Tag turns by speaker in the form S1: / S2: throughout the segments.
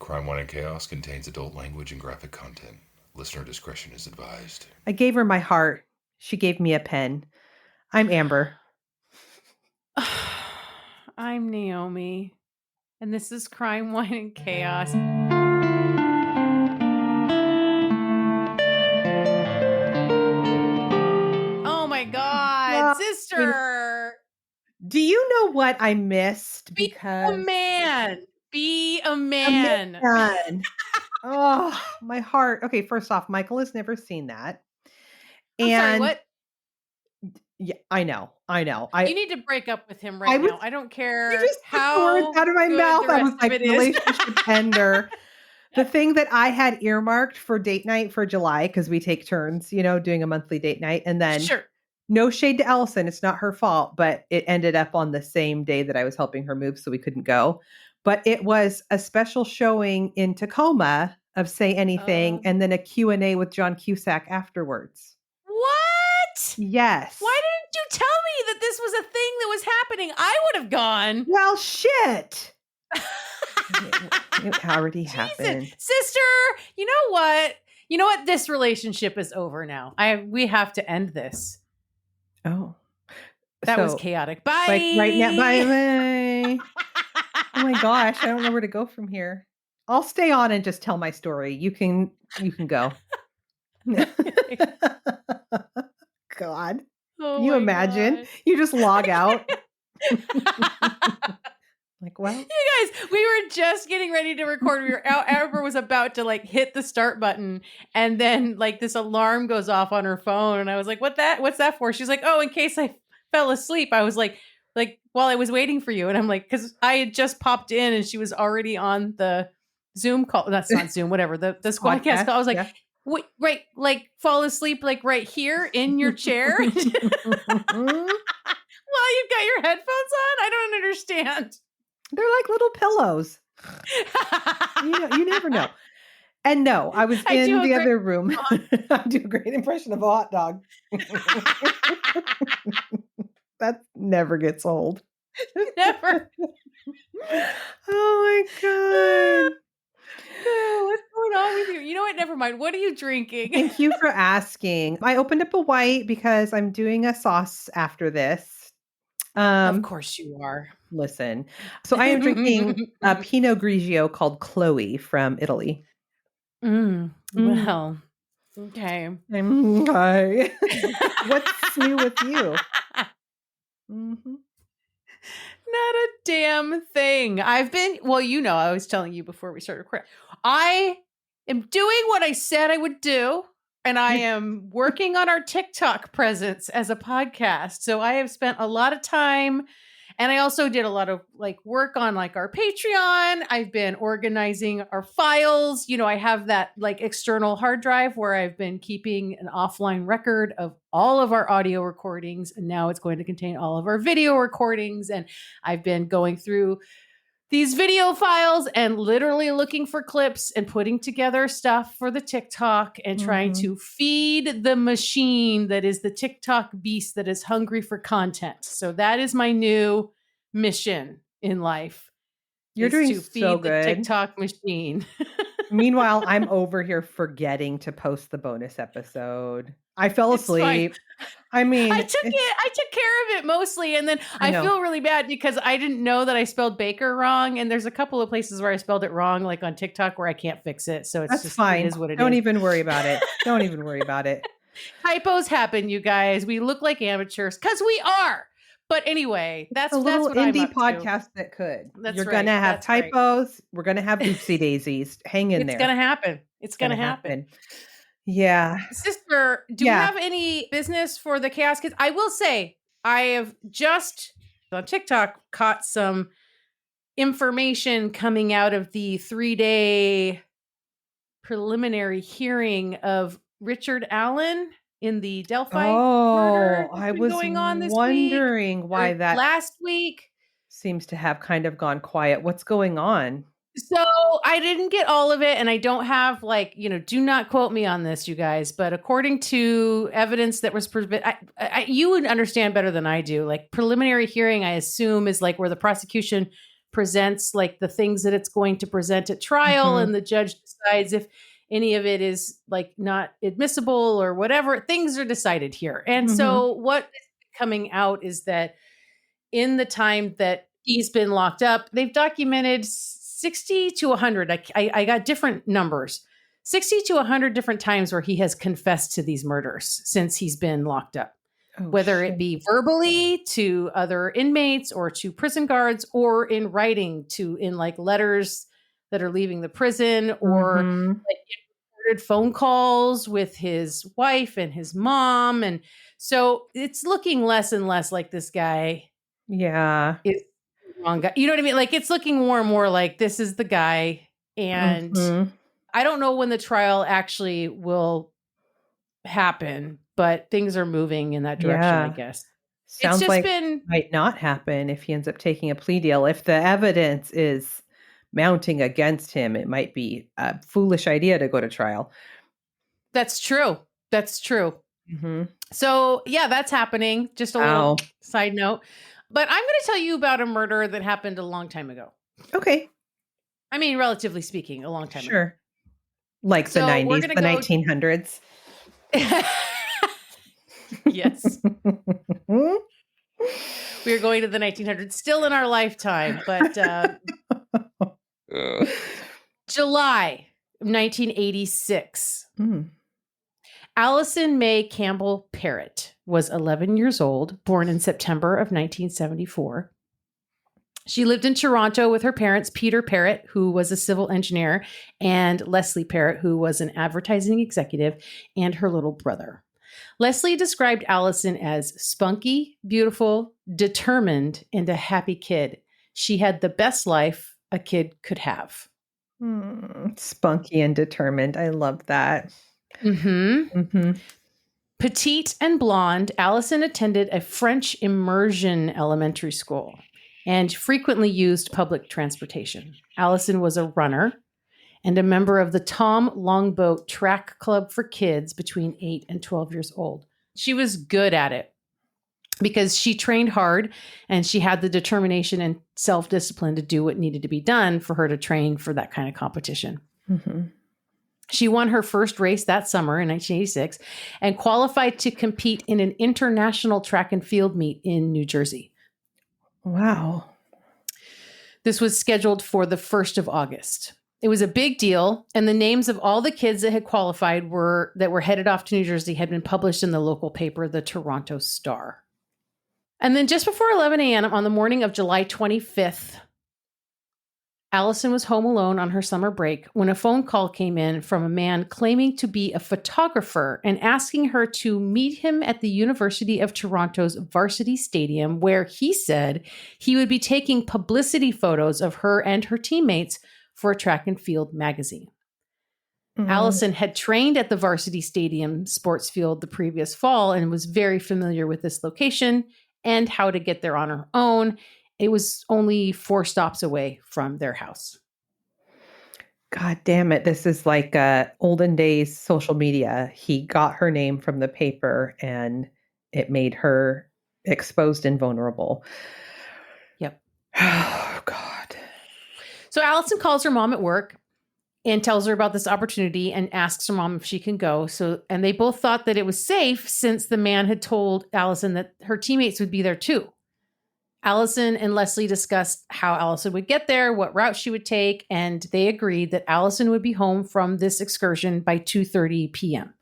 S1: Crime, Wine, and Chaos contains adult language and graphic content. Listener discretion is advised.
S2: I gave her my heart. She gave me a pen. I'm Amber.
S3: I'm Naomi. And this is Crime, Wine, and Chaos. Oh my God, sister!
S2: Do you know what I missed?
S3: Because Be a man.
S2: Oh, my heart. Okay, first off, Michael has never seen that.
S3: I'm sorry, what?
S2: Yeah, I know.
S3: You need to break up with him now. I don't care
S2: you just
S3: how
S2: took the words out of my mouth. I was like, relationship ender. The thing that I had earmarked for date night for July, because we take turns, doing a monthly date night. And then no shade to Alison. It's not her fault, but it ended up on the same day that I was helping her move, so we couldn't go. But it was a special showing in Tacoma of Say Anything, and then a Q&A with John Cusack afterwards.
S3: What?
S2: Yes.
S3: Why didn't you tell me that this was a thing that was happening? I would have gone.
S2: Well, shit. It already happened.
S3: Sister, you know what? This relationship is over now. We have to end this.
S2: Oh.
S3: That was chaotic. Bye.
S2: Like right now. Bye. Oh my gosh, I don't know where to go from here. I'll stay on and just tell my story. You can go. God. Can you imagine? God. You just log out. Like, well,
S3: you guys, we were just getting ready to record. Amber was about to hit the start button, and then this alarm goes off on her phone, and I was like, what's that for? She's like, oh, in case I fell asleep. I was like while I was waiting for you, and I'm like, because I had just popped in and she was already on the Zoom call. That's not Zoom, whatever, the Squadcast call. I was like, wait, right, fall asleep right here in your chair while you've got your headphones on. I don't understand.
S2: They're like little pillows. You never know. And no, I was in the other room. I do a great impression of a hot dog. That never gets old.
S3: Never.
S2: Oh my God.
S3: What's going on with you? You know what? Never mind. What are you drinking?
S2: Thank you for asking. I opened up a white because I'm doing a sauce after this.
S3: Of course you are.
S2: Listen. So I am drinking a Pinot Grigio called Chloe from Italy.
S3: Well, okay.
S2: Okay. What's new with you? Mm-hmm.
S3: Not a damn thing. I was telling you before we started recording. I am doing what I said I would do, and I am working on our TikTok presence as a podcast. So I have spent a lot of time, and I also did a lot of work on our Patreon. I've been organizing our files. I have that external hard drive where I've been keeping an offline record of all of our audio recordings. And now it's going to contain all of our video recordings. And I've been going through these video files and literally looking for clips and putting together stuff for the TikTok and trying to feed the machine that is the TikTok beast that is hungry for content. So that is my new mission in life.
S2: You're doing
S3: to feed
S2: so
S3: the
S2: good.
S3: TikTok machine.
S2: Meanwhile, I'm over here forgetting to post the bonus episode. I fell asleep. I mean,
S3: I took care of it mostly. And then I feel really bad because I didn't know that I spelled Baker wrong. And there's a couple of places where I spelled it wrong, on TikTok where I can't fix it. So it's
S2: fine.
S3: It is what it
S2: Don't
S3: is.
S2: even worry about it. Don't even worry about it.
S3: Typos happen, you guys. We look like amateurs because we are. But anyway, that's
S2: a little
S3: what
S2: indie
S3: I'm up
S2: podcast
S3: to.
S2: that could.
S3: That's
S2: You're
S3: right.
S2: gonna have
S3: That's
S2: typos.
S3: Right.
S2: We're gonna have oopsie daisies. Hang in there.
S3: It's gonna happen. It's gonna happen.
S2: Yeah.
S3: Sister, do you have any business for the Chaos Kids? I will say, I have just on TikTok caught some information coming out of the 3-day preliminary hearing of Richard Allen in the Delphi murder.
S2: I was
S3: going on this
S2: wondering why that
S3: last week
S2: seems to have kind of gone quiet. What's going on?
S3: So I didn't get all of it, and I don't have do not quote me on this, you guys, but according to evidence that was you would understand better than I do. Preliminary hearing, I assume, is where the prosecution presents like the things that it's going to present at trial, and the judge decides if any of it is like not admissible or whatever. Things are decided here. And so what is coming out is that in the time that he's been locked up, they've documented 60 to 100. I got different numbers. 60 to 100 different times where he has confessed to these murders since he's been locked up. Whether it be verbally to other inmates or to prison guards, or in writing in like letters that are leaving the prison, or like recorded phone calls with his wife and his mom. And so it's looking less and less like this guy.
S2: Yeah.
S3: Is the wrong guy. You know what I mean? Like it's looking more and more like this is the guy. And I don't know when the trial actually will happen, but things are moving in that direction, I guess.
S2: Sounds like it might not happen if he ends up taking a plea deal. If the evidence is mounting against him, it might be a foolish idea to go to trial.
S3: That's true. So yeah, that's happening. Just a little side note. But I'm going to tell you about a murder that happened a long time ago.
S2: Okay.
S3: I mean, relatively speaking, a long time ago.
S2: Sure. Like the 90s, the 1900s.
S3: Yes. We are going to the 1900s, still in our lifetime, but July 1986. Alison May Campbell Parrott was 11 years old, born in September of 1974. She lived in Toronto with her parents, Peter Parrott, who was a civil engineer, and Leslie Parrott, who was an advertising executive, and her little brother. Leslie described Alison as spunky, beautiful, determined, and a happy kid. She had the best life a kid could have.
S2: Spunky and determined. I love that.
S3: Petite and blonde, Alison attended a French immersion elementary school and frequently used public transportation. Alison was a runner and a member of the Tom Longboat Track Club for kids between 8 and 12 years old. She was good at it because she trained hard and she had the determination and self-discipline to do what needed to be done for her to train for that kind of competition. She won her first race that summer in 1986 and qualified to compete in an international track and field meet in New Jersey.
S2: Wow.
S3: This was scheduled for the 1st of August. It was a big deal, and the names of all the kids that had qualified were headed off to New Jersey had been published in the local paper, the Toronto Star. And then just before 11 a.m. on the morning of July 25th, Alison was home alone on her summer break when a phone call came in from a man claiming to be a photographer and asking her to meet him at the University of Toronto's Varsity Stadium, where he said he would be taking publicity photos of her and her teammates for a track and field magazine. Alison had trained at the Varsity Stadium sports field the previous fall and was very familiar with this location and how to get there on her own. It was only 4 stops away from their house.
S2: God damn it. This is like olden days social media. He got her name from the paper and it made her exposed and vulnerable.
S3: Yep.
S2: Oh, God.
S3: So Alison calls her mom at work and tells her about this opportunity and asks her mom if she can go. And they both thought that it was safe since the man had told Alison that her teammates would be there too. Alison and Leslie discussed how Alison would get there, what route she would take, and they agreed that Alison would be home from this excursion by 2:30 p.m.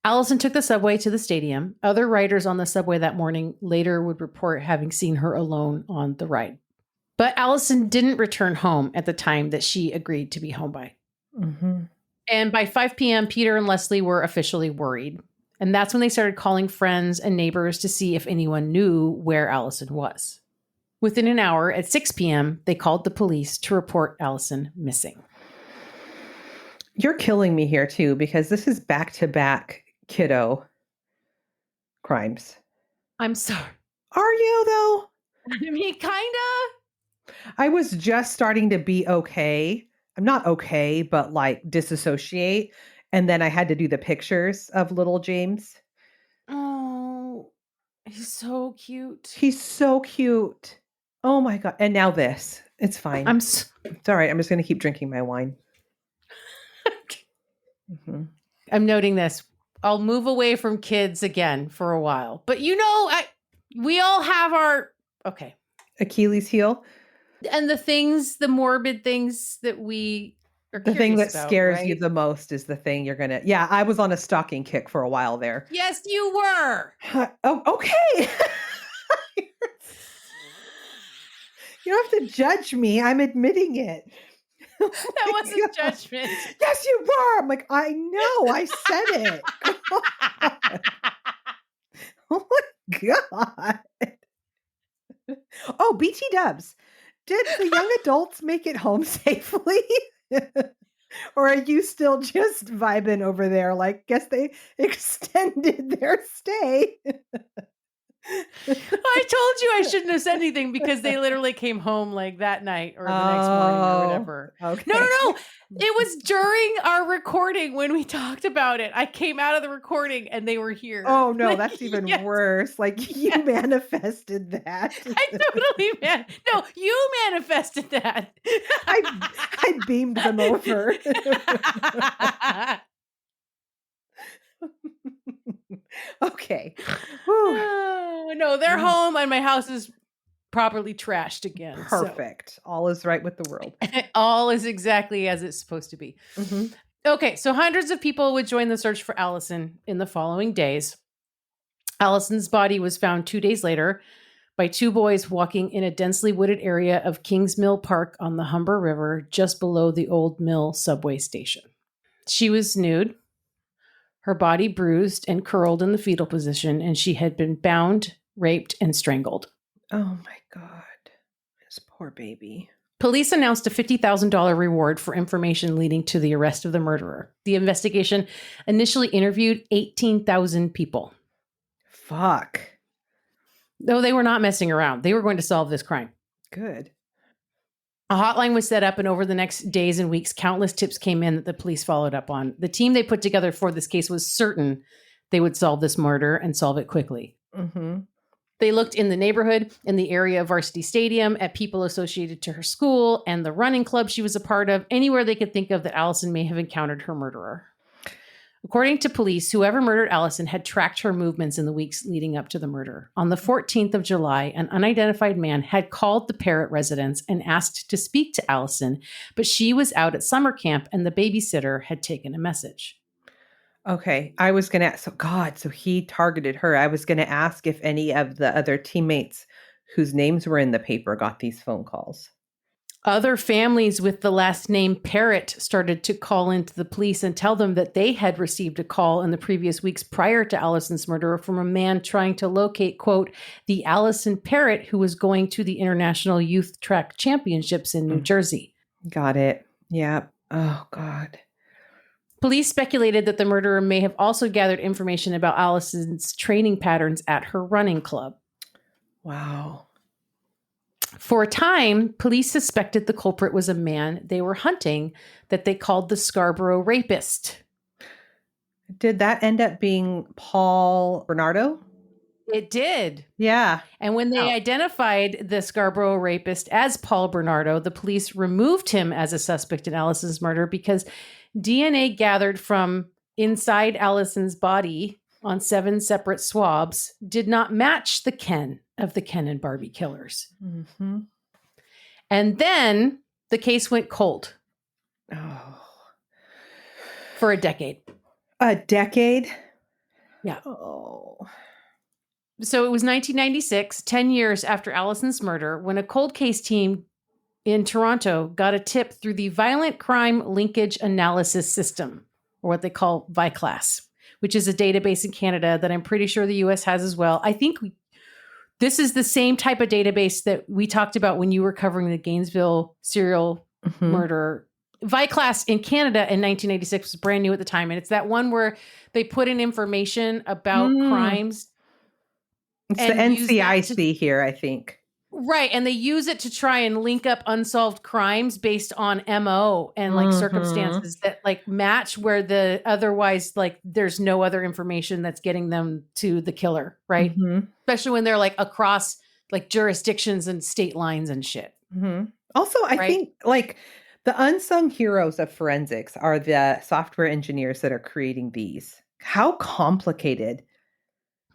S3: Alison took the subway to the stadium. Other riders on the subway that morning later would report having seen her alone on the ride. But Alison didn't return home at the time that she agreed to be home by. And by 5 p.m., Peter and Leslie were officially worried. And that's when they started calling friends and neighbors to see if anyone knew where Alison was. Within an hour, at 6 p.m., they called the police to report Alison missing.
S2: You're killing me here, too, because this is back-to-back kiddo crimes.
S3: I'm sorry.
S2: Are you, though?
S3: I mean, kind of.
S2: I was just starting to be okay. I'm not okay, but like disassociate. And then I had to do the pictures of little James.
S3: Oh, he's so cute.
S2: He's so cute. Oh my God. And now this. It's fine. It's all right. I'm just going to keep drinking my wine.
S3: Mm-hmm. I'm noting this. I'll move away from kids again for a while. But we all have our, okay.
S2: Achilles heel.
S3: And the morbid things that we are
S2: the thing that
S3: about,
S2: scares
S3: right?
S2: you the most is the thing you're going to, yeah, I was on a stalking kick for a while there.
S3: Yes, you were.
S2: Oh, okay. You don't have to judge me. I'm admitting it.
S3: That wasn't judgment.
S2: Yes, you were. I'm like, I know. I said it. Oh my God. Oh, BT Dubs. Did the young adults make it home safely? Or are you still just vibing over there? Like, guess they extended their stay.
S3: I told you I shouldn't have said anything because they literally came home like that night or the next morning or whatever.
S2: Okay.
S3: No. It was during our recording when we talked about it. I came out of the recording and they were here.
S2: Oh no, that's even worse. Like you manifested that.
S3: I totally No, you manifested that.
S2: I beamed them over. Okay.
S3: No, they're home and my house is properly trashed again.
S2: Perfect. So. All is right with the world.
S3: All is exactly as it's supposed to be. Mm-hmm. Okay, so hundreds of people would join the search for Alison in the following days. Alison's body was found 2 days later by two boys walking in a densely wooded area of Kings Mill Park on the Humber River, just below the Old Mill subway station. She was nude, her body bruised and curled in the fetal position, and she had been bound, raped, and strangled.
S2: Oh my God. This poor baby.
S3: Police announced a $50,000 reward for information leading to the arrest of the murderer. The investigation initially interviewed 18,000 people.
S2: Fuck.
S3: No, they were not messing around. They were going to solve this crime.
S2: Good.
S3: A hotline was set up, and over the next days and weeks, countless tips came in that the police followed up on. The team they put together for this case was certain they would solve this murder and solve it quickly. Mm-hmm. They looked in the neighborhood, in the area of Varsity Stadium, at people associated to her school and the running club she was a part of, anywhere they could think of that Alison may have encountered her murderer. According to police, whoever murdered Alison had tracked her movements in the weeks leading up to the murder. On the 14th of July, an unidentified man had called the Parrott residence and asked to speak to Alison, but she was out at summer camp and the babysitter had taken a message.
S2: Okay, I was going to, so he targeted her. I was going to ask if any of the other teammates whose names were in the paper got these phone calls.
S3: Other families with the last name Parrott started to call into the police and tell them that they had received a call in the previous weeks prior to Alison's murder from a man trying to locate, quote, the Alison Parrott who was going to the International Youth Track Championships in New Jersey.
S2: Got it. Yeah. Oh, God.
S3: Police speculated that the murderer may have also gathered information about Alison's training patterns at her running club.
S2: Wow.
S3: For a time, police suspected the culprit was a man they were hunting that they called the Scarborough Rapist.
S2: Did that end up being Paul Bernardo?
S3: It did.
S2: Yeah.
S3: And when they identified the Scarborough Rapist as Paul Bernardo, the police removed him as a suspect in Alison's murder because DNA gathered from inside Alison's body on 7 separate swabs did not match the Ken of the Ken and Barbie killers. Mm-hmm. And then the case went cold.
S2: Oh.
S3: For a decade.
S2: A decade?
S3: Yeah.
S2: Oh.
S3: So it was 1996, 10 years after Alison's murder, when a cold case team in Toronto got a tip through the Violent Crime Linkage Analysis System, or what they call VICLAS, which is a database in Canada that I'm pretty sure the US has as well. I think this is the same type of database that we talked about when you were covering the Gainesville serial murder. VICLAS in Canada in 1986 was brand new at the time. And it's that one where they put in information about crimes.
S2: It's the NCIC here, I think.
S3: Right. And they use it to try and link up unsolved crimes based on MO and like circumstances that like match where the otherwise like there's no other information that's getting them to the killer. Right. Especially when they're like across like jurisdictions and state lines and shit.
S2: Mm-hmm. Also, I think like the unsung heroes of forensics are the software engineers that are creating these. How complicated,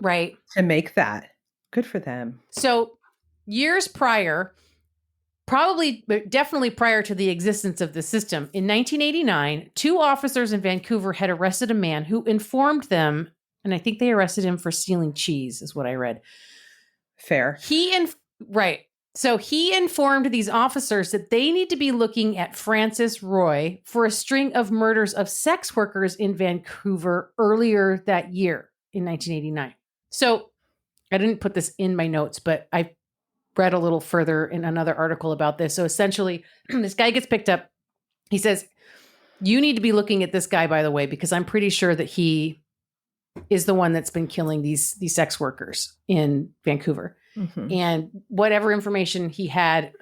S2: to make that. Good for them.
S3: So years prior, definitely prior to the existence of the system, in 1989, 2 officers in Vancouver had arrested a man who informed them, and I think they arrested him for stealing cheese, is what I read.
S2: Fair.
S3: So he informed these officers that they need to be looking at Frances Roy for a string of murders of sex workers in Vancouver earlier that year in 1989. So I didn't put this in my notes, but I read a little further in another article about this. So essentially, this guy gets picked up. He says, you need to be looking at this guy, by the way, because I'm pretty sure that he is the one that's been killing these sex workers in Vancouver. Mm-hmm. And whatever information he had,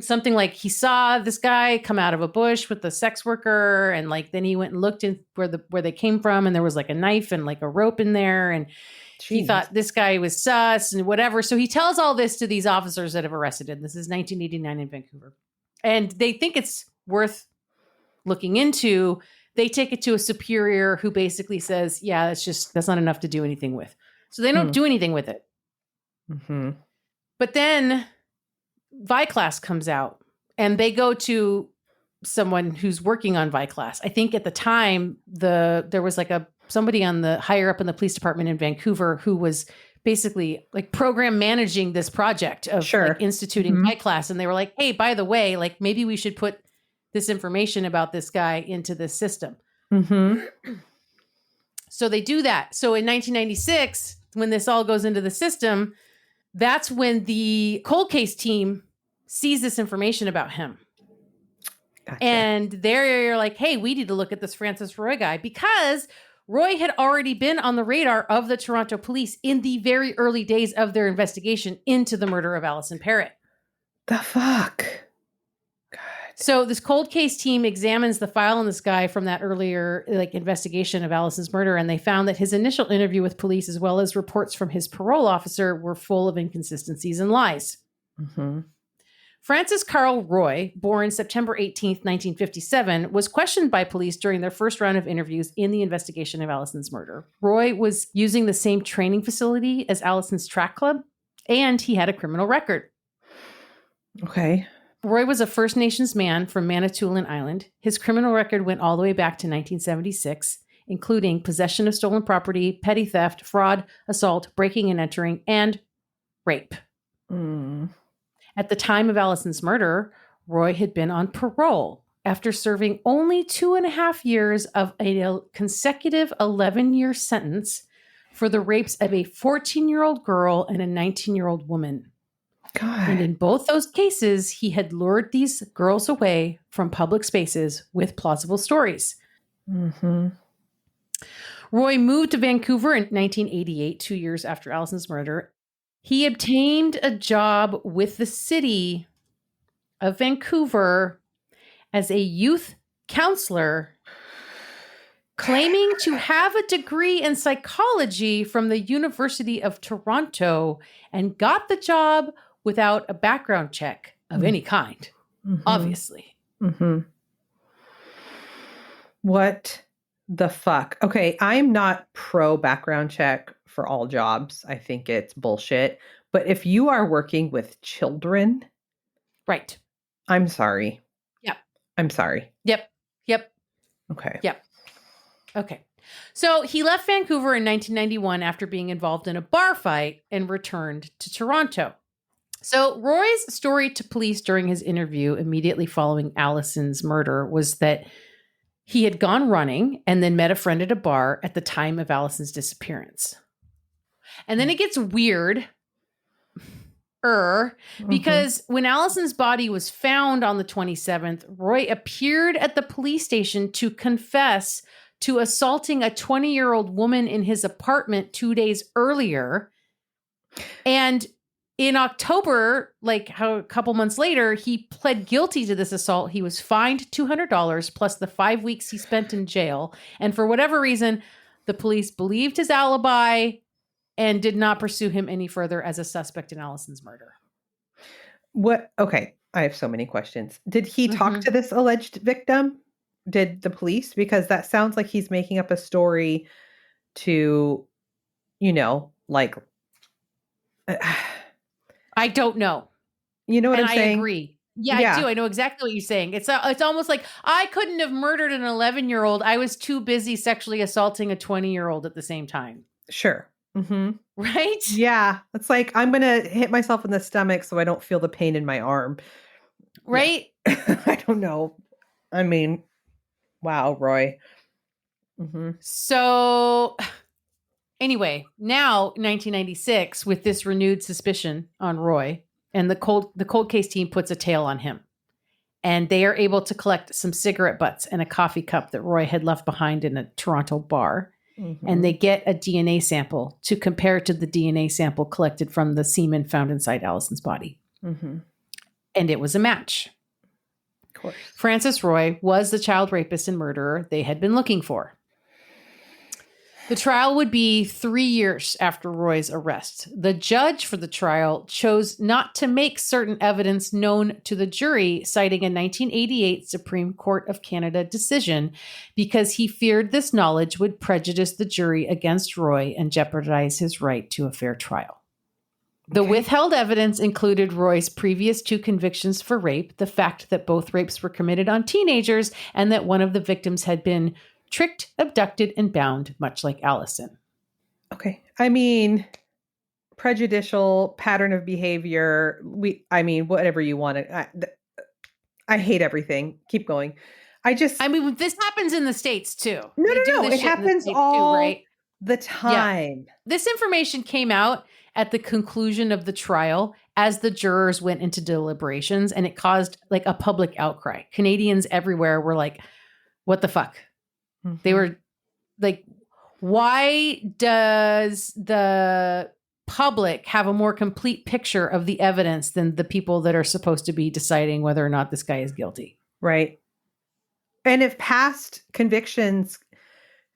S3: something like he saw this guy come out of a bush with the sex worker, and like then he went and looked in where they came from, and there was like a knife and like a rope in there, and he thought this guy was sus and whatever. So he tells all this to these officers that have arrested him. This is 1989 in Vancouver, and they think it's worth looking into. They take it to a superior who basically says, yeah, that's not enough to do anything with. So they don't do anything with it. Mm-hmm. But then Viclass comes out, and they go to someone who's working on Viclass. I think at the time there was like somebody on the higher up in the police department in Vancouver who was basically like program managing this project of like, instituting Viclass. And they were like, hey, by the way, like maybe we should put this information about this guy into this system. Mm-hmm. So they do that. So in 1996, when this all goes into the system, that's when the cold case team sees this information about him. Gotcha. And they're like, hey, we need to look at this Frances Roy guy, because Roy had already been on the radar of the Toronto police in the very early days of their investigation into the murder of Alison Parrott.
S2: The fuck?
S3: God. So this cold case team examines the file on this guy from that earlier investigation of Alison's murder, and they found that his initial interview with police, as well as reports from his parole officer, were full of inconsistencies and lies. Mm-hmm. Francis Carl Roy, born September 18th, 1957, was questioned by police during their first round of interviews in the investigation of Alison's murder. Roy was using the same training facility as Alison's track club, and he had a criminal record.
S2: Okay.
S3: Roy was a First Nations man from Manitoulin Island. His criminal record went all the way back to 1976, including possession of stolen property, petty theft, fraud, assault, breaking and entering, and rape. Mm. At the time of Alison's murder, Roy had been on parole after serving only 2.5 years of a consecutive 11-year sentence for the rapes of a 14-year-old girl and a 19-year-old woman. God. And in both those cases, he had lured these girls away from public spaces with plausible stories. Mm-hmm. Roy moved to Vancouver in 1988, 2 years after Alison's murder. He obtained a job with the city of Vancouver as a youth counselor, claiming to have a degree in psychology from the University of Toronto, and got the job without a background check of any kind, obviously. Mm-hmm.
S2: What the fuck? Okay, I'm not pro background check for all jobs. I think it's bullshit. But if you are working with children,
S3: right?
S2: I'm sorry.
S3: Yep.
S2: I'm sorry.
S3: Yep.
S2: Okay.
S3: Yep. Okay. So he left Vancouver in 1991 after being involved in a bar fight and returned to Toronto. So Roy's story to police during his interview immediately following Alison's murder was that he had gone running and then met a friend at a bar at the time of Alison's disappearance. And then it gets weird, because when Alison's body was found on the 27th, Roy appeared at the police station to confess to assaulting a 20-year-old woman in his apartment 2 days earlier. And in October, a couple months later, he pled guilty to this assault. He was fined $200 plus the 5 weeks he spent in jail. And for whatever reason, the police believed his alibi and did not pursue him any further as a suspect in Alison's murder.
S2: What? Okay. I have so many questions. Did he talk to this alleged victim? Did the police? Because that sounds like he's making up a story to, like.
S3: I don't know.
S2: You know what I'm saying?
S3: I agree. Yeah, I do. I know exactly what you're saying. It's almost like I couldn't have murdered an 11-year-old. I was too busy sexually assaulting a 20-year-old at the same time.
S2: Sure. Mm-hmm.
S3: Right?
S2: Yeah. It's like, I'm going to hit myself in the stomach so I don't feel the pain in my arm.
S3: Right?
S2: Yeah. I don't know. I mean, wow, Roy. Mm-hmm.
S3: So anyway, now 1996, with this renewed suspicion on Roy, and the cold case team puts a tail on him. And they are able to collect some cigarette butts and a coffee cup that Roy had left behind in a Toronto bar. Mm-hmm. And they get a DNA sample to compare to the DNA sample collected from the semen found inside Alison's body.
S2: Mm-hmm.
S3: And it was a match.
S2: Of course.
S3: Francis Roy was the child rapist and murderer they had been looking for. The trial would be 3 years after Roy's arrest. The judge for the trial chose not to make certain evidence known to the jury, citing a 1988 Supreme Court of Canada decision because he feared this knowledge would prejudice the jury against Roy and jeopardize his right to a fair trial. The withheld evidence included Roy's previous 2 convictions for rape, the fact that both rapes were committed on teenagers, and that one of the victims had been tricked, abducted, and bound, much like Alison.
S2: Okay. I mean, prejudicial pattern of behavior. Whatever you want to. I hate everything. Keep going. This
S3: happens in the States too.
S2: No. It happens all too, right? The time.
S3: Yeah. This information came out at the conclusion of the trial as the jurors went into deliberations, and it caused like a public outcry. Canadians everywhere were like, what the fuck? Mm-hmm. They were like, why does the public have a more complete picture of the evidence than the people that are supposed to be deciding whether or not this guy is guilty?
S2: Right. And if past convictions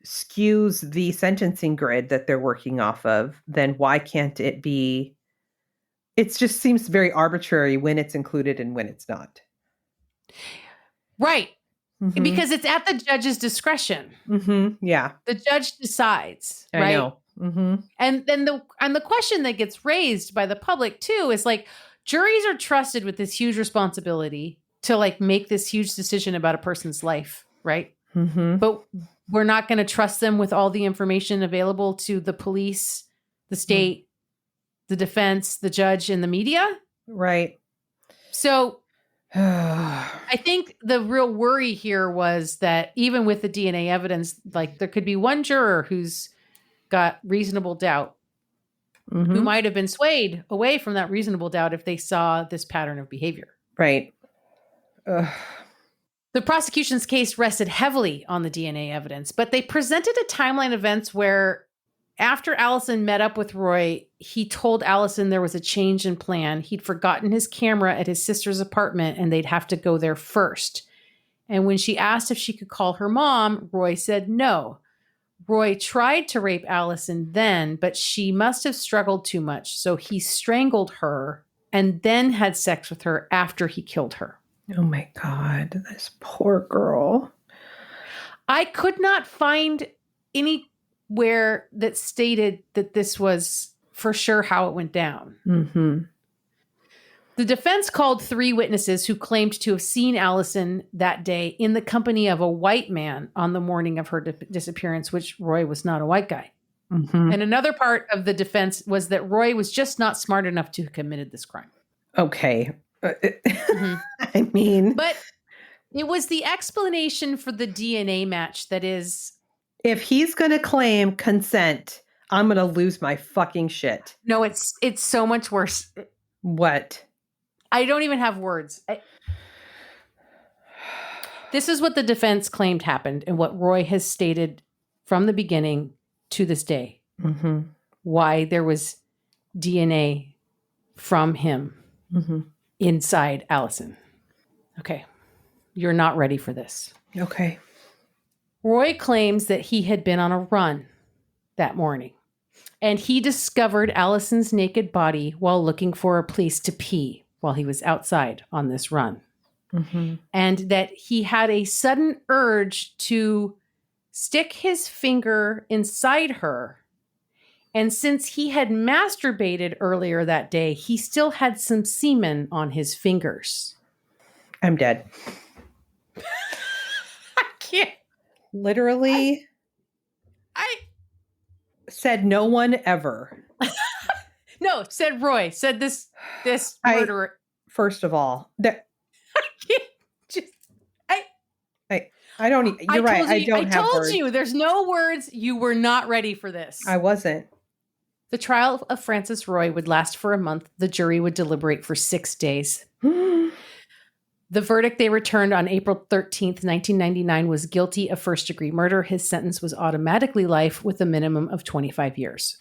S2: skews the sentencing grid that they're working off of, then why can't it be? It just seems very arbitrary when it's included and when it's not.
S3: Right. Mm-hmm. Because it's at the judge's discretion.
S2: Mm-hmm. Yeah.
S3: The judge decides, right?
S2: I know. Mm-hmm.
S3: And then the question that gets raised by the public too is like, juries are trusted with this huge responsibility to like make this huge decision about a person's life, right?
S2: Mm-hmm.
S3: But we're not going to trust them with all the information available to the police, the state, the defense, the judge, and the media.
S2: Right.
S3: So I think the real worry here was that even with the DNA evidence, like there could be one juror who's got reasonable doubt,
S2: mm-hmm.
S3: who might have been swayed away from that reasonable doubt if they saw this pattern of behavior.
S2: Right.
S3: The prosecution's case rested heavily on the DNA evidence, but they presented a timeline of events where after Alison met up with Roy, he told Alison there was a change in plan. He'd forgotten his camera at his sister's apartment and they'd have to go there first. And when she asked if she could call her mom, Roy said no. Roy tried to rape Alison then, but she must have struggled too much. So he strangled her and then had sex with her after he killed her.
S2: Oh my God, this poor girl.
S3: I could not find anywhere that stated that this was for sure how it went down.
S2: Mm-hmm.
S3: The defense called 3 witnesses who claimed to have seen Alison that day in the company of a white man on the morning of her disappearance, which Roy was not a white guy.
S2: Mm-hmm.
S3: And another part of the defense was that Roy was just not smart enough to have committed this crime.
S2: Okay.
S3: Mm-hmm.
S2: I mean,
S3: but it was the explanation for the DNA match that is.
S2: If he's going to claim consent, I'm going to lose my fucking shit.
S3: No, it's so much worse.
S2: What?
S3: I don't even have words. This is what the defense claimed happened and what Roy has stated from the beginning to this day.
S2: Mm-hmm.
S3: Why there was DNA from him.
S2: Mm-hmm.
S3: Inside Alison. Okay. You're not ready for this.
S2: Okay.
S3: Roy claims that he had been on a run that morning. And he discovered Alison's naked body while looking for a place to pee while he was outside on this run.
S2: Mm-hmm.
S3: And that he had a sudden urge to stick his finger inside her. And since he had masturbated earlier that day, he still had some semen on his fingers.
S2: I'm dead.
S3: I can't.
S2: Literally.
S3: I
S2: said no one ever.
S3: No, said Roy. Said this murderer.
S2: First of all, that I don't. You're right. I don't have words.
S3: I told you, there's no words. You were not ready for this.
S2: I wasn't.
S3: The trial of Francis Roy would last for a month. The jury would deliberate for 6 days. The verdict they returned on April 13th, 1999 was guilty of first-degree murder. His sentence was automatically life with a minimum of 25 years.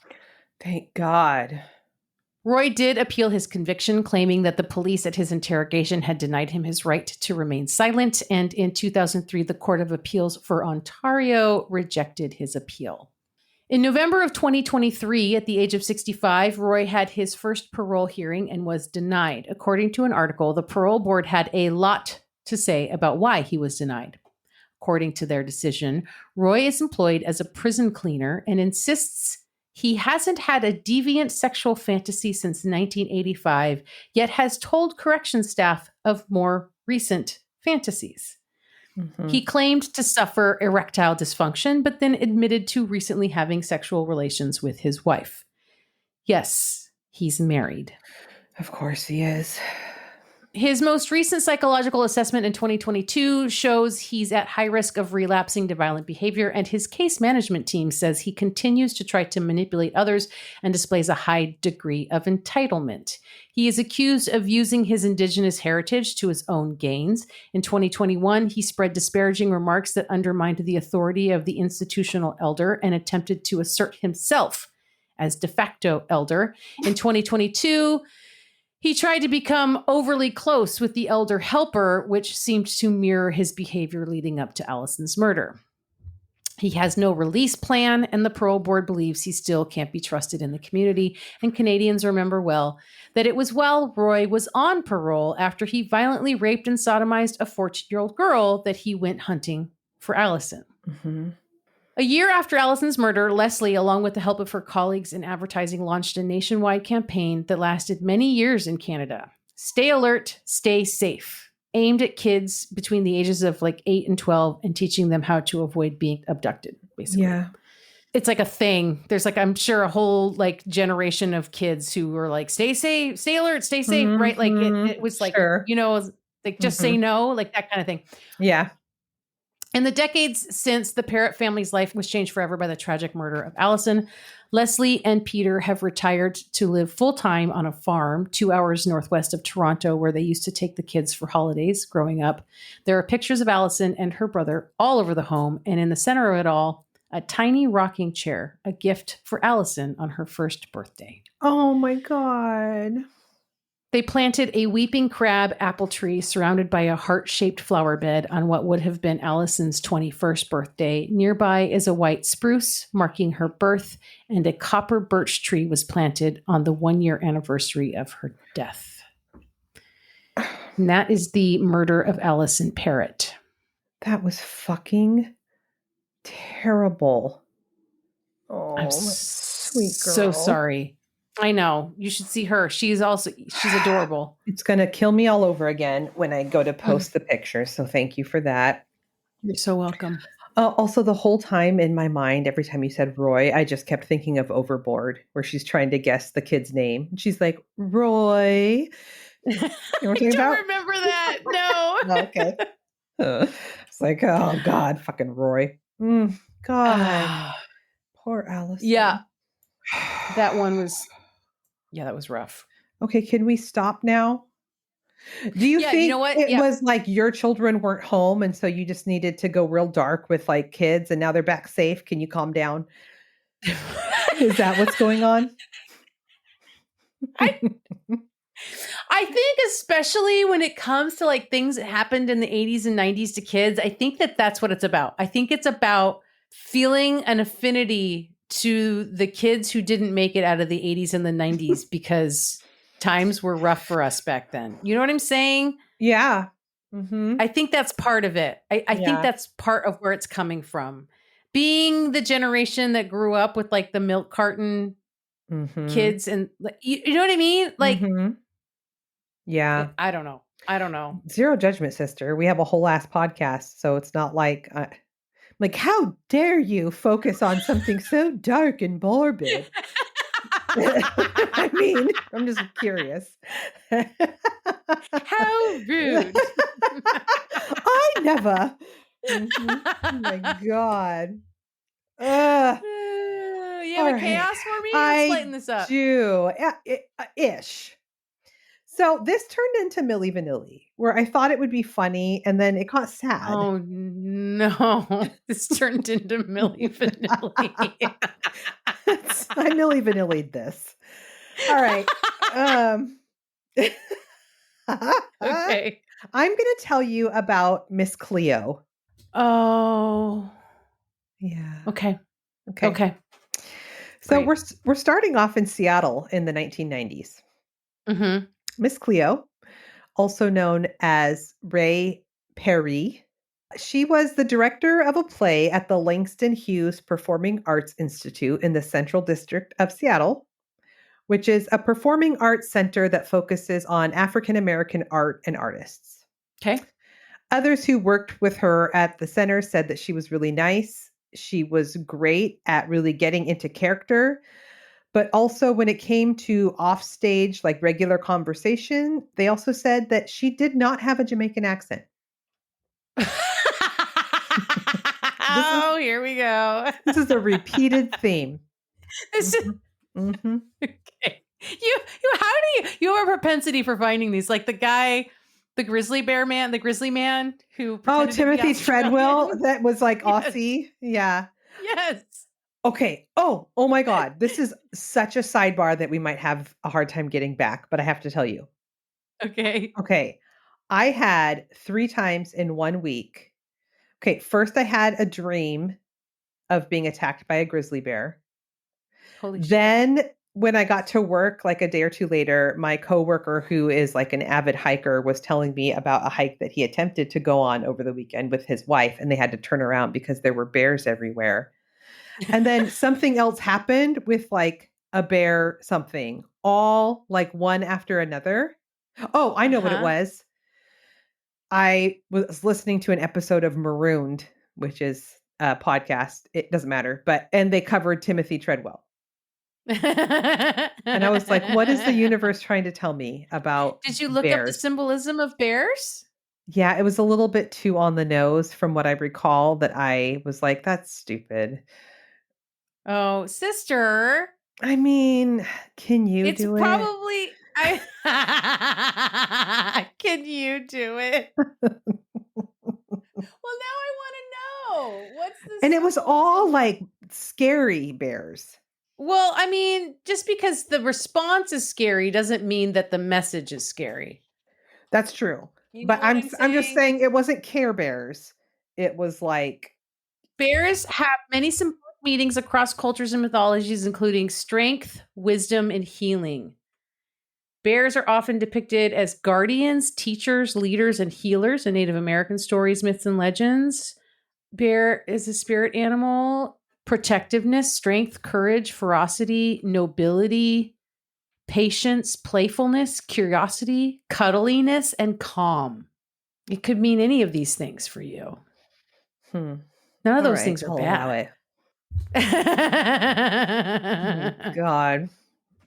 S2: Thank God.
S3: Roy did appeal his conviction, claiming that the police at his interrogation had denied him his right to remain silent. And in 2003, the Court of Appeals for Ontario rejected his appeal. In November of 2023, at the age of 65, Roy had his first parole hearing and was denied. According to an article, the parole board had a lot to say about why he was denied. According to their decision, Roy is employed as a prison cleaner and insists he hasn't had a deviant sexual fantasy since 1985, yet has told corrections staff of more recent fantasies. Mm-hmm. He claimed to suffer erectile dysfunction, but then admitted to recently having sexual relations with his wife. Yes, he's married.
S2: Of course he is.
S3: His most recent psychological assessment in 2022 shows he's at high risk of relapsing to violent behavior, and his case management team says he continues to try to manipulate others and displays a high degree of entitlement. He is accused of using his Indigenous heritage to his own gains. In 2021, he spread disparaging remarks that undermined the authority of the institutional elder and attempted to assert himself as de facto elder. In 2022, he tried to become overly close with the elder helper, which seemed to mirror his behavior leading up to Alison's murder. He has no release plan, and the parole board believes he still can't be trusted in the community. And Canadians remember well that it was while Roy was on parole after he violently raped and sodomized a 14-year-old girl that he went hunting for Alison.
S2: Mm-hmm.
S3: A year after Alison's murder, Leslie, along with the help of her colleagues in advertising, launched a nationwide campaign that lasted many years in Canada. Stay alert, stay safe, aimed at kids between the ages of 8 and 12 and teaching them how to avoid being abducted, basically.
S2: Yeah.
S3: It's like a thing. There's I'm sure a whole generation of kids who were stay safe, stay alert, stay safe,
S2: mm-hmm.
S3: right? It was
S2: sure.
S3: Just
S2: mm-hmm.
S3: say no, that kind of thing.
S2: Yeah.
S3: In the decades since the Parrott family's life was changed forever by the tragic murder of Alison, Leslie and Peter have retired to live full-time on a farm 2 hours northwest of Toronto, where they used to take the kids for holidays growing up. There are pictures of Alison and her brother all over the home, and in the center of it all, a tiny rocking chair, a gift for Alison on her first birthday.
S2: Oh my God.
S3: They planted a weeping crab apple tree surrounded by a heart-shaped flower bed on what would have been Alison's 21st birthday. Nearby is a white spruce marking her birth, and a copper birch tree was planted on the 1-year anniversary of her death. And that is the murder of Alison Parrott.
S2: That was fucking terrible. Oh,
S3: I'm
S2: sweet girl.
S3: So sorry. I know. You should see her. She's adorable.
S2: It's going to kill me all over again when I go to post the picture. So thank you for that.
S3: You're so welcome.
S2: Also, the whole time in my mind, every time you said Roy, I just kept thinking of Overboard, where she's trying to guess the kid's name. And she's like, Roy. You know what
S3: I don't remember that. No.
S2: Okay. It's like, oh, God, fucking Roy. God. Poor Alison.
S3: Yeah. That one was... Yeah, that was rough.
S2: Okay, can we stop now? Do you think
S3: you know what?
S2: It was your children weren't home and so you just needed to go real dark with kids and now they're back safe? Can you calm down? Is that what's going on?
S3: I think especially when it comes to things that happened in the 80s and 90s to kids, I think that's what it's about. I think it's about feeling an affinity to the kids who didn't make it out of the 80s and the 90s because times were rough for us back then. You know what I'm saying?
S2: Yeah. Mm-hmm.
S3: I think that's part of it. I think that's part of where it's coming from. Being the generation that grew up with like the milk carton kids and you know what I mean? Like,
S2: yeah,
S3: I don't know.
S2: Zero judgment, sister. We have a whole ass podcast. So it's not like, how dare you focus on something so dark and morbid? I mean, I'm just curious.
S3: How rude.
S2: I never. Oh my God.
S3: You have a chaos for me? Let's lighten this up.
S2: Do. Ish. So this turned into Milli Vanilli, where I thought it would be funny, and then it got sad.
S3: Oh, no. This turned into Milli Vanilli.
S2: I Milli Vanilli'd this. All right.
S3: Okay.
S2: I'm going to tell you about Miss Cleo.
S3: Oh.
S2: Yeah.
S3: Okay.
S2: So we're starting off in Seattle in the 1990s.
S3: Mm-hmm.
S2: Miss Cleo, also known as Ray Perry, she was the director of a play at the Langston Hughes Performing Arts Institute in the Central District of Seattle, which is a performing arts center that focuses on African American art and artists.
S3: Okay.
S2: Others who worked with her at the center said that she was really nice. She was great at really getting into character. But also when it came to offstage, like regular conversation, they also said that she did not have a Jamaican accent.
S3: Here we go.
S2: This is a repeated theme.
S3: This is okay. You have a propensity for finding these, like the guy, the grizzly man who.
S2: Oh, Timothy Treadwell, that was like Aussie. Yeah.
S3: Yes.
S2: Okay. Oh my God. This is such a sidebar that we might have a hard time getting back, but I have to tell you. Okay. I had 3 times in 1 week. Okay. First, I had a dream of being attacked by a grizzly bear.
S3: Holy shit.
S2: Then when I got to work, like a day or 2 later, my coworker, who is like an avid hiker, was telling me about a hike that he attempted to go on over the weekend with his wife, and they had to turn around because there were bears everywhere. And then something else happened with like a bear something, all like one after another. Oh, I know what it was. I was listening to an episode of Marooned, which is a podcast. It doesn't matter. And they covered Timothy Treadwell. And I was like, what is the universe trying to tell me about
S3: Did you look
S2: bears?
S3: up the symbolism of bears?
S2: Yeah, it was a little bit too on the nose from what I recall, that I was like, that's stupid.
S3: Oh, sister.
S2: I mean, can you do it?
S3: It's probably can you do it? Well, now I want to know. What's this?
S2: And it was all like scary bears.
S3: Well, I mean, just because the response is scary doesn't mean that the message is scary.
S2: That's true.
S3: You know
S2: but I'm just
S3: saying?
S2: saying it wasn't Care Bears. It was like
S3: bears have many symbolic meanings across cultures and mythologies, including strength, wisdom, and healing. Bears are often depicted as guardians, teachers, leaders, and healers in Native American stories, myths, and legends. Bear is a spirit animal. Protectiveness, strength, courage, ferocity, nobility, patience, playfulness, curiosity, cuddliness, and calm. It could mean any of these things for you. None of those things are bad.
S2: Oh, God.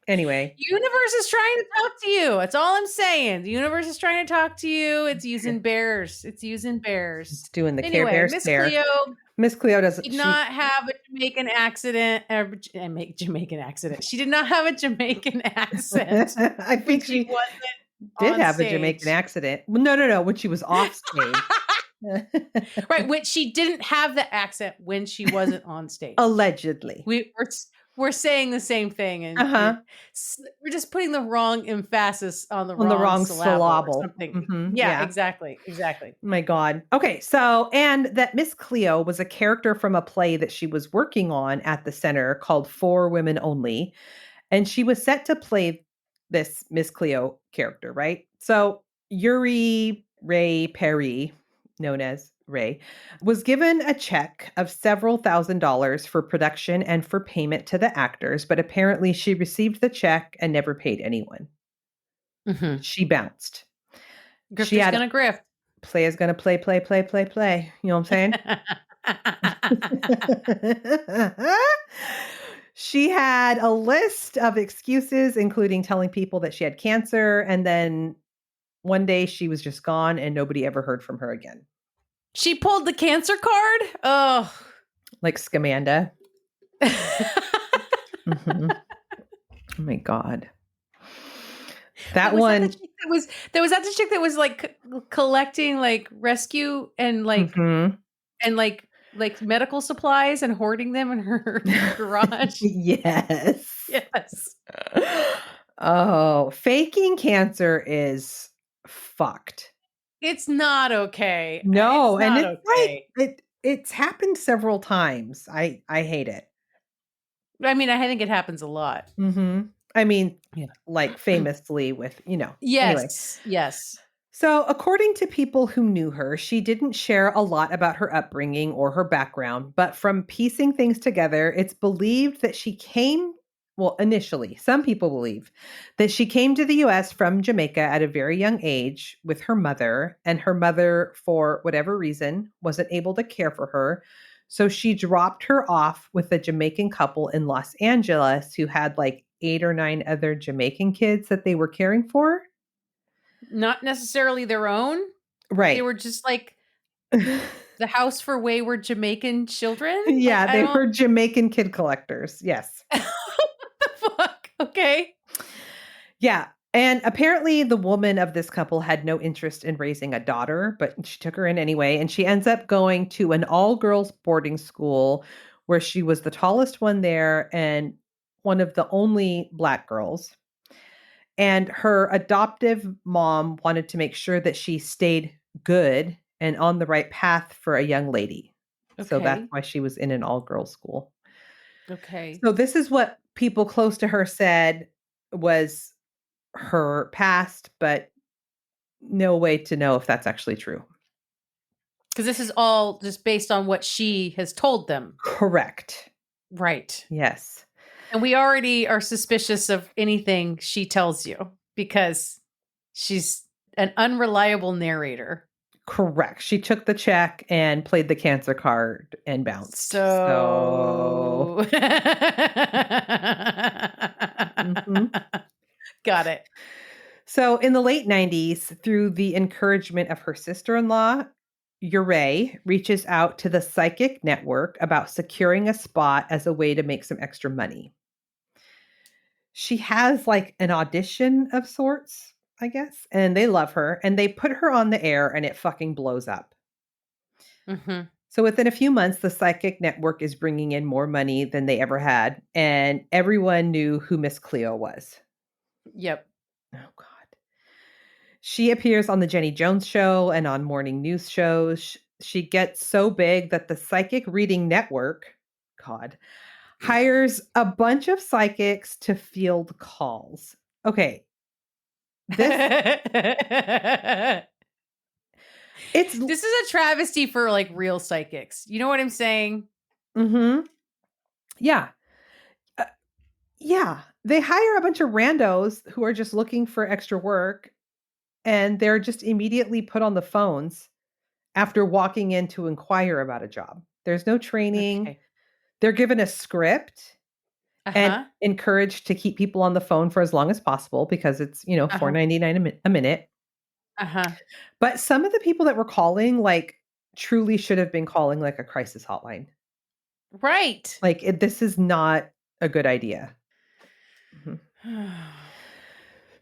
S2: Anyway.
S3: Universe is trying to talk to you. That's all I'm saying. The universe is trying to talk to you. It's using bears. It's
S2: doing the Care Bears. Miss Cleo
S3: did not have a Jamaican accident. Jamaican accent. She did not have a Jamaican accent.
S2: I think she did have a Jamaican accident. No. When she was off stage.
S3: Right, which she didn't have the accent when she wasn't on stage.
S2: Allegedly.
S3: We're we're saying the same thing, and we're just putting the wrong emphasis on the wrong syllable or something. Yeah, exactly.
S2: My God. Okay, so, and that Miss Cleo was a character from a play that she was working on at the center called For Women Only, and she was set to play this Miss Cleo character, right? So Yuri Ray Perry, known as Ray, was given a check of several $1,000s for production and for payment to the actors, but apparently she received the check and never paid anyone. She bounced.
S3: Grifter's gonna grift.
S2: Play is gonna play. You know what I'm saying? She had a list of excuses, including telling people that she had cancer, and then one day she was just gone and nobody ever heard from her again.
S3: She pulled the cancer card? Oh.
S2: Like Scamanda. Oh my God. That one.
S3: That the chick that was like collecting like rescue and like and like medical supplies and hoarding them in her garage.
S2: Yes.
S3: Yes.
S2: Oh, faking cancer is fucked.
S3: It's not okay.
S2: No, it's not okay. Like it's happened several times. I hate it.
S3: I mean, I think it happens a lot.
S2: I mean, like famously with,
S3: Yes.
S2: Anyway.
S3: Yes.
S2: So according to people who knew her, she didn't share a lot about her upbringing or her background, but from piecing things together, it's believed that she came, well, initially, some people believe that she came to the US from Jamaica at a very young age with her mother, and her mother, for whatever reason, wasn't able to care for her. So she dropped her off with a Jamaican couple in Los Angeles who had like 8 or 9 other Jamaican kids that they were caring for.
S3: Not necessarily their own.
S2: Right.
S3: They were just like the house for wayward Jamaican children.
S2: Yeah, like, they were Jamaican kid collectors. Yes.
S3: What the fuck? Okay.
S2: Yeah. And apparently the woman of this couple had no interest in raising a daughter, but she took her in anyway. And she ends up going to an all-girls boarding school where she was the tallest one there and one of the only Black girls. And her adoptive mom wanted to make sure that she stayed good and on the right path for a young lady. Okay. So that's why she was in an all-girls school.
S3: Okay.
S2: So this is what people close to her said was her past, but no way to know if that's actually true.
S3: Because this is all just based on what she has told them.
S2: Correct.
S3: Right.
S2: Yes.
S3: And we already are suspicious of anything she tells you because she's an unreliable narrator.
S2: Correct. She took the check and played the cancer card and bounced.
S3: So... Got it.
S2: So in the late 90s, through the encouragement of her sister-in-law, Ure reaches out to the psychic network about securing a spot as a way to make some extra money. She has like an audition of sorts, I guess, and they love her and they put her on the air and it fucking blows up. So within a few months, the psychic network is bringing in more money than they ever had. And everyone knew who Miss Cleo was.
S3: Yep.
S2: Oh, God. She appears on the Jenny Jones show and on morning news shows. She gets so big that the psychic reading network, God, hires a bunch of psychics to field calls. Okay. This
S3: is a travesty for like real psychics. You know what I'm saying?
S2: Yeah. Yeah. They hire a bunch of randos who are just looking for extra work, and they're just immediately put on the phones after walking in to inquire about a job. There's no training. Okay. They're given a script and encouraged to keep people on the phone for as long as possible because it's, $4.99 a minute. But some of the people that were calling, like, truly should have been calling like a crisis hotline.
S3: Right.
S2: Like, this is not a good idea.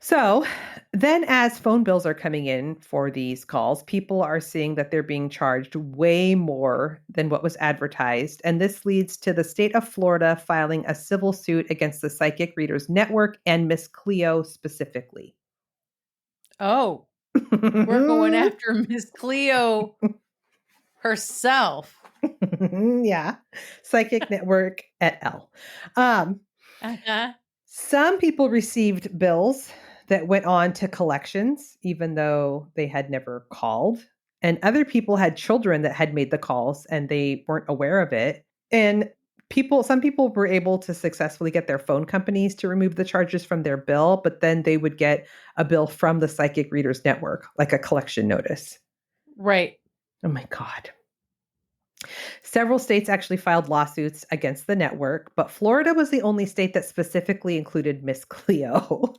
S2: So then as phone bills are coming in for these calls, people are seeing that they're being charged way more than what was advertised. And this leads to the state of Florida filing a civil suit against the Psychic Readers Network and Miss Cleo specifically.
S3: Oh, we're going after Miss Cleo herself.
S2: Yeah. Psychic Network et al. Some people received bills that went on to collections, even though they had never called. And other people had children that had made the calls and they weren't aware of it. And some people were able to successfully get their phone companies to remove the charges from their bill, but then they would get a bill from the Psychic Readers Network, like a collection notice.
S3: Right.
S2: Oh my God. Several states actually filed lawsuits against the network, but Florida was the only state that specifically included Miss Cleo.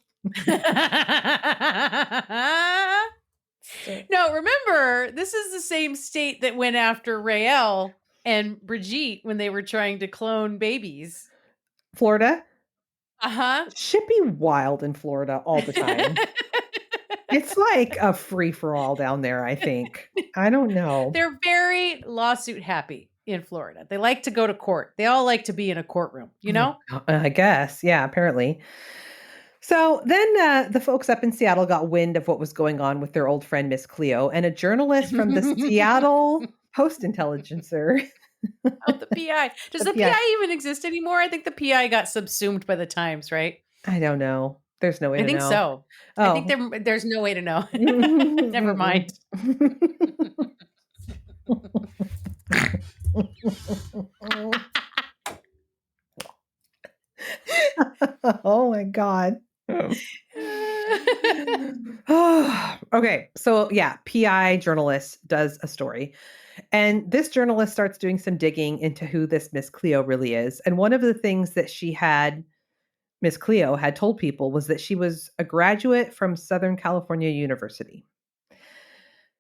S3: No, remember, this is the same state that went after Rael and Brigitte when they were trying to clone babies.
S2: Florida?
S3: Uh-huh.
S2: Should be wild in Florida all the time. It's like a free-for-all down there, I think. I don't know.
S3: They're very lawsuit happy in Florida. They like to go to court. They all like to be in a courtroom, you know?
S2: I guess. Yeah, apparently. So then the folks up in Seattle got wind of what was going on with their old friend, Miss Cleo, and a journalist from the Seattle Post-Intelligencer.
S3: Oh, the PI. Does the PI even exist anymore? I think the PI got subsumed by the Times, right?
S2: I don't know. There's no way to know.
S3: I think so. Oh. I think there's no way to know. Never mind.
S2: Oh my God. Okay. So yeah, PI journalist does a story. And this journalist starts doing some digging into who this Miss Cleo really is. And one of the things that Miss Cleo had told people was that she was a graduate from Southern California University.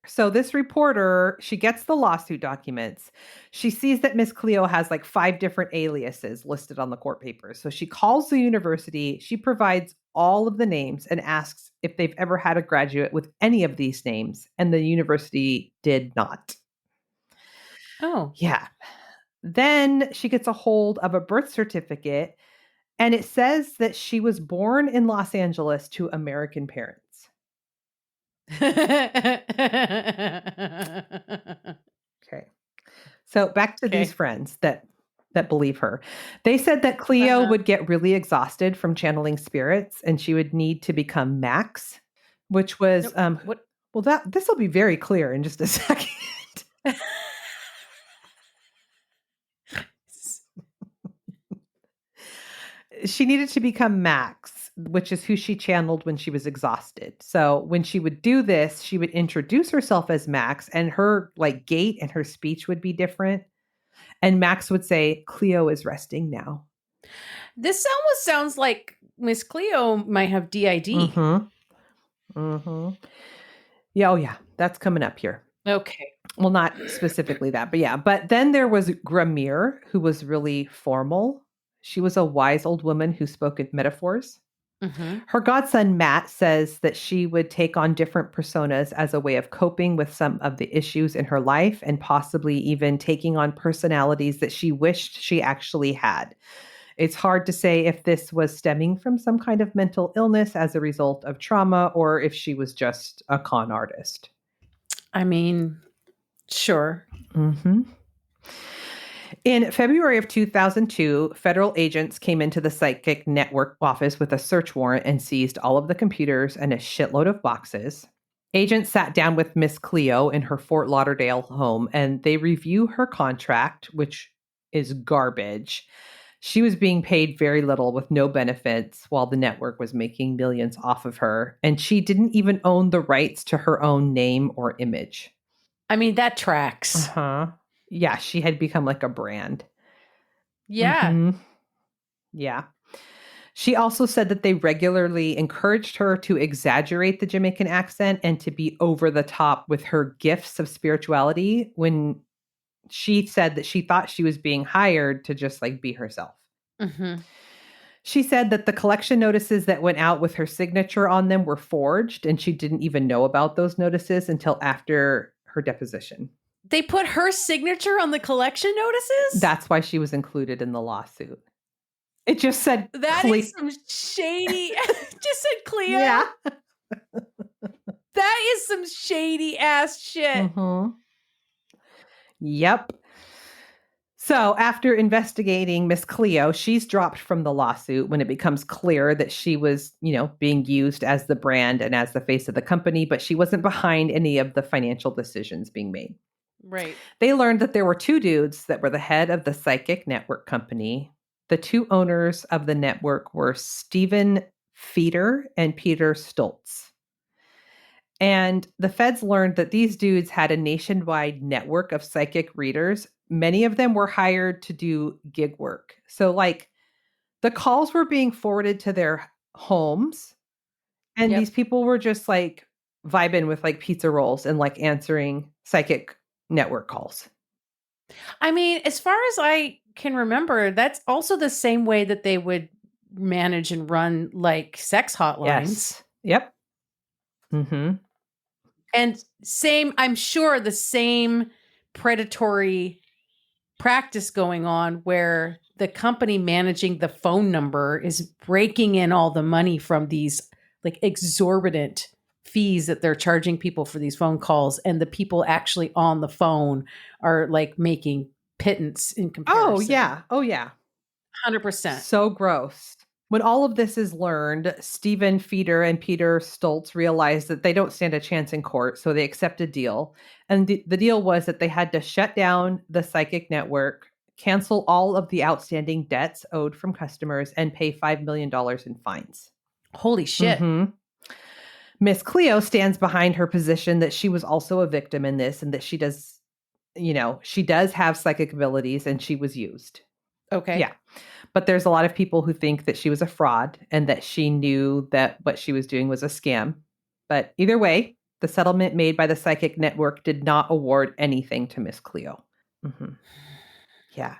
S2: So this reporter, she gets the lawsuit documents. She sees that Miss Cleo has like 5 different aliases listed on the court papers. So she calls the university, she provides all of the names and asks if they've ever had a graduate with any of these names. And the university did not.
S3: Oh.
S2: Yeah. Then she gets a hold of a birth certificate. And it says that she was born in Los Angeles to American parents. Okay. So back to these friends that believe her. They said that Cleo would get really exhausted from channeling spirits and she would need to become Max, which was this will be very clear in just a second. She needed to become Max, which is who she channeled when she was exhausted. So when she would do this, she would introduce herself as Max and her like gait and her speech would be different. And Max would say, Cleo is resting now.
S3: This almost sounds like Miss Cleo might have DID.
S2: Mm-hmm. Mm-hmm. Yeah, oh yeah, that's coming up here.
S3: Okay.
S2: Well, not specifically that, but yeah. But then there was Gramir, who was really formal. She was a wise old woman who spoke in metaphors. Mm-hmm. Her godson, Matt, says that she would take on different personas as a way of coping with some of the issues in her life and possibly even taking on personalities that she wished she actually had. It's hard to say if this was stemming from some kind of mental illness as a result of trauma or if she was just a con artist.
S3: I mean, sure.
S2: Mm-hmm. In February of 2002, federal agents came into the Psychic Network office with a search warrant and seized all of the computers and a shitload of boxes. Agents sat down with Miss Cleo in her Fort Lauderdale home, and they review her contract, which is garbage. She was being paid very little with no benefits while the network was making millions off of her, and she didn't even own the rights to her own name or image.
S3: I mean, that tracks.
S2: Uh-huh. Yeah, she had become like a brand.
S3: Yeah.
S2: Mm-hmm. Yeah. She also said that they regularly encouraged her to exaggerate the Jamaican accent and to be over the top with her gifts of spirituality when she said that she thought she was being hired to just like be herself.
S3: Mm-hmm.
S2: She said that the collection notices that went out with her signature on them were forged, and she didn't even know about those notices until after her deposition.
S3: They put her signature on the collection notices?
S2: That's why she was included in the lawsuit. It just said
S3: that is some shady. Just said Cleo.
S2: Yeah.
S3: That is some shady ass shit.
S2: Mm-hmm. Yep. So after investigating Miss Cleo, she's dropped from the lawsuit when it becomes clear that she was, being used as the brand and as the face of the company, but she wasn't behind any of the financial decisions being made.
S3: Right.
S2: They learned that there were two dudes that were the head of the psychic network company. The two owners of the network were Stephen Feeder and Peter Stoltz. And the feds learned that these dudes had a nationwide network of psychic readers. Many of them were hired to do gig work. So, the calls were being forwarded to their homes, and these people were just vibing with pizza rolls and answering psychic network calls.
S3: I mean, as far as I can remember, that's also the same way that they would manage and run sex hotlines.
S2: Yes. Yep. Mm-hmm.
S3: And I'm sure the same predatory practice going on where the company managing the phone number is breaking in all the money from these exorbitant fees that they're charging people for these phone calls, and the people actually on the phone are making pittance in comparison.
S2: Oh yeah
S3: 100%.
S2: So gross. When all of this is learned, Stephen Feeder and Peter Stoltz realized that they don't stand a chance in court, so they accept a deal. And the deal was that they had to shut down the psychic network, cancel all of the outstanding debts owed from customers, and pay $5 million in fines.
S3: Holy shit.
S2: Mm-hmm. Miss Cleo stands behind her position that she was also a victim in this, and that she does have psychic abilities and she was used.
S3: Okay.
S2: Yeah. But there's a lot of people who think that she was a fraud and that she knew that what she was doing was a scam. But either way, the settlement made by the psychic network did not award anything to Miss Cleo. Mm-hmm. Yeah.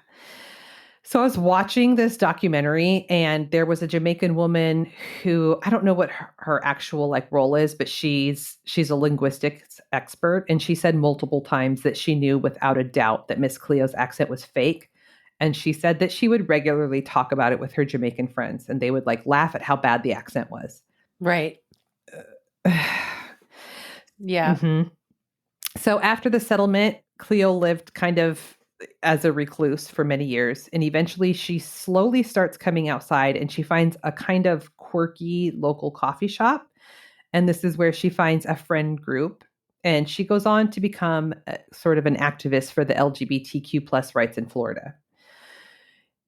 S2: So I was watching this documentary, and there was a Jamaican woman who, I don't know what her actual role is, but she's a linguistics expert. And she said multiple times that she knew without a doubt that Miss Cleo's accent was fake. And she said that she would regularly talk about it with her Jamaican friends, and they would laugh at how bad the accent was.
S3: Right. Yeah.
S2: Mm-hmm. So after the settlement, Cleo lived kind of as a recluse for many years. And eventually she slowly starts coming outside, and she finds a kind of quirky local coffee shop. And this is where she finds a friend group. And she goes on to become sort of an activist for the LGBTQ plus rights in Florida.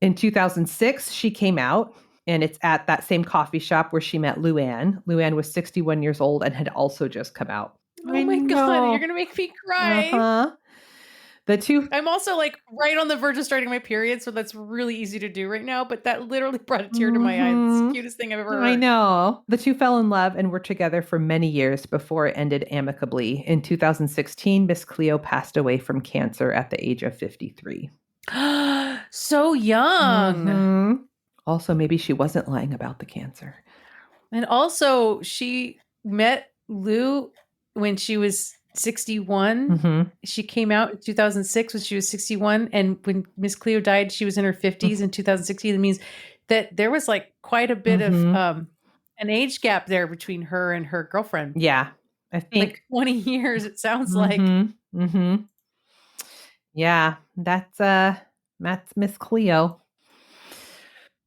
S2: In 2006, she came out, and it's at that same coffee shop where she met Luann. Luann was 61 years old and had also just come out.
S3: Oh my God, you're going to make me cry.
S2: Uh-huh.
S3: I'm also right on the verge of starting my period, so that's really easy to do right now, but that literally brought a tear to my eye. It's the cutest thing I've ever heard.
S2: I know. The two fell in love and were together for many years before it ended amicably. In 2016, Miss Cleo passed away from cancer at the age of 53.
S3: So young.
S2: Mm-hmm. Also, maybe she wasn't lying about the cancer.
S3: And also, she met Lou when she was 61.
S2: Mm-hmm.
S3: She came out in 2006 when she was 61. And when Miss Cleo died, she was in her 50s in 2016. That means that there was quite a bit of an age gap there between her and her girlfriend.
S2: Yeah. I think
S3: 20 years, it sounds
S2: Mm-hmm. Yeah, that's Miss Cleo.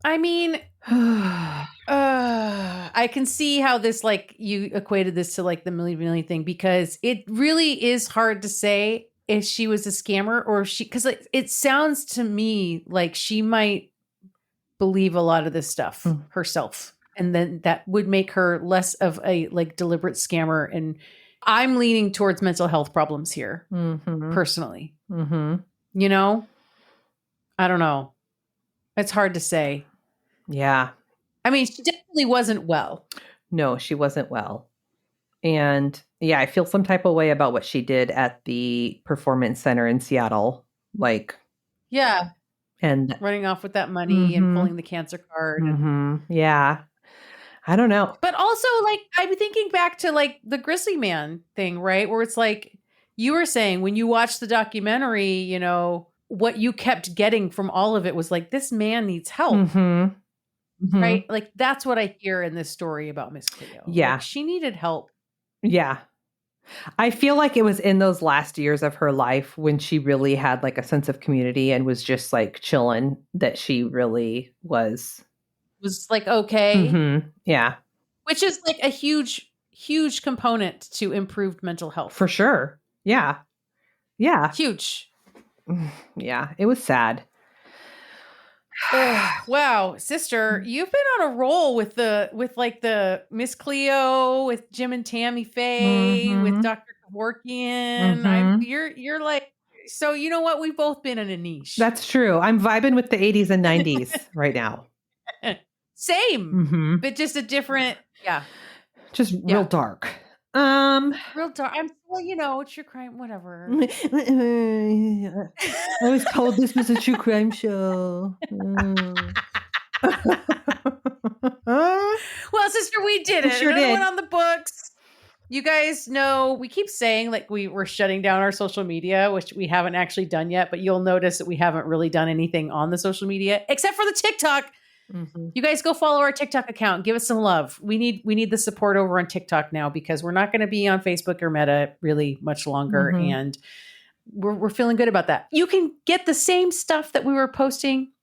S3: I mean, I can see how this you equated this to the million thing, because it really is hard to say if she was a scammer or if because it sounds to me like she might believe a lot of this stuff herself, and then that would make her less of a deliberate scammer. And I'm leaning towards mental health problems here, personally.
S2: Mm-hmm.
S3: I don't know. It's hard to say.
S2: Yeah.
S3: I mean, she definitely wasn't well.
S2: No, she wasn't well. And yeah, I feel some type of way about what she did at the Performance Center in Seattle.
S3: Yeah.
S2: And
S3: running off with that money and pulling the cancer card.
S2: Yeah. I don't know.
S3: But also, like, I'm thinking back to like the Grizzly Man thing, right? Where it's like you were saying when you watched the documentary, you know, what you kept getting from all of it was like, this man needs help. Right? Like, that's what I hear in this story about Miss Cleo.
S2: Yeah.
S3: Like, she needed help.
S2: Yeah. I feel like it was in those last years of her life when she really had like a sense of community and was just like chilling that she really was
S3: like, okay.
S2: Yeah.
S3: Which is like a huge, huge component to improved mental health.
S2: For sure. Yeah. Yeah.
S3: Huge.
S2: Yeah. It was sad.
S3: Wow, sister, you've been on a roll with like the Miss Cleo, with Jim and Tammy Faye, with Dr. Kevorkian. You're like, so you know what? We've both been in a niche.
S2: That's true. I'm vibing with the 80s and 90s right now.
S3: Same, but just a different,
S2: just real dark.
S3: Real dark. Well, you know, it's your crime, whatever.
S2: I was told this was a true crime show.
S3: Well, sister, we did it.
S2: Sure did.
S3: Went on the books. You guys know we keep saying like we're shutting down our social media, which we haven't actually done yet, but you'll notice that we haven't really done anything on the social media except for the TikTok. You guys go follow our TikTok account. Give us some love. We need the support over on TikTok now because we're not going to be on Facebook or Meta really much longer. And we're feeling good about that. You can get the same stuff that we were posting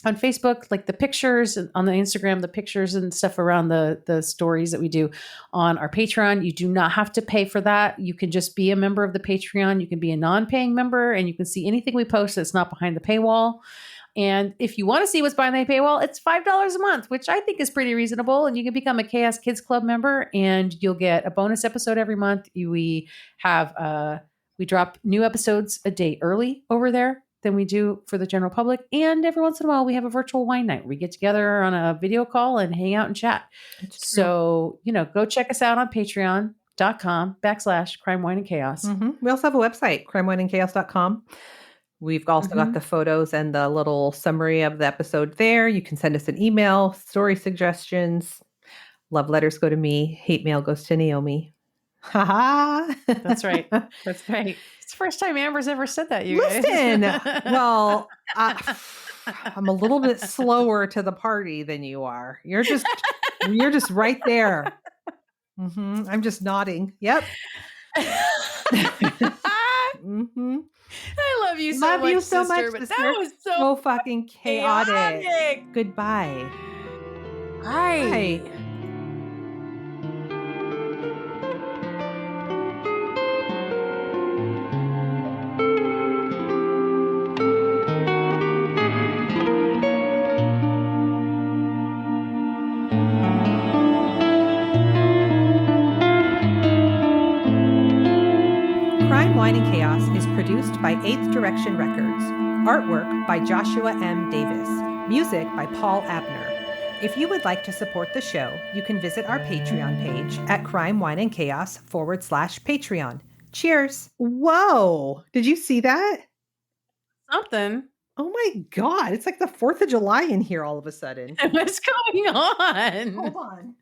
S3: on Facebook, like the pictures, and on the Instagram, the pictures and stuff around the stories that we do on our Patreon. You do not have to pay for that. You can just be a member of the Patreon. You can be a non-paying member and you can see anything we post that's not behind the paywall. And if you want to see what's behind the paywall, it's $5 a month, which I think is pretty reasonable. And you can become a Chaos Kids Club member and you'll get a bonus episode every month. We drop new episodes a day early over there than we do for the general public. And every once in a while, we have a virtual wine night where we get together on a video call and hang out and chat. So, you know, go check us out on patreon.com/crime, wine, and chaos.
S2: We also have a website, crimewineandchaos.com. We've also got the photos and the little summary of the episode there. You can send us an email, story suggestions. Love letters go to me. Hate mail goes to Naomi.
S3: That's right. That's right. It's the first time Amber's ever said that, you guys.
S2: Listen, well, I'm a little bit slower to the party than you are. You're just right there. I'm just nodding. Yep.
S3: I love you so much, sister, but
S2: sister.
S3: that was
S2: so fucking chaotic. Goodbye.
S3: Bye.
S2: Crime, Wine, and Chaos is produced by 8th Direction Records. Artwork by Joshua M. Davis. Music by Paul Abner. If you would like to support the show, you can visit our Patreon page at Crime, Wine, and Chaos /Patreon. Cheers. Whoa. Did you see that?
S3: Something.
S2: Oh my God. It's like the 4th of July in here all of a sudden.
S3: What's going on?
S2: Hold on.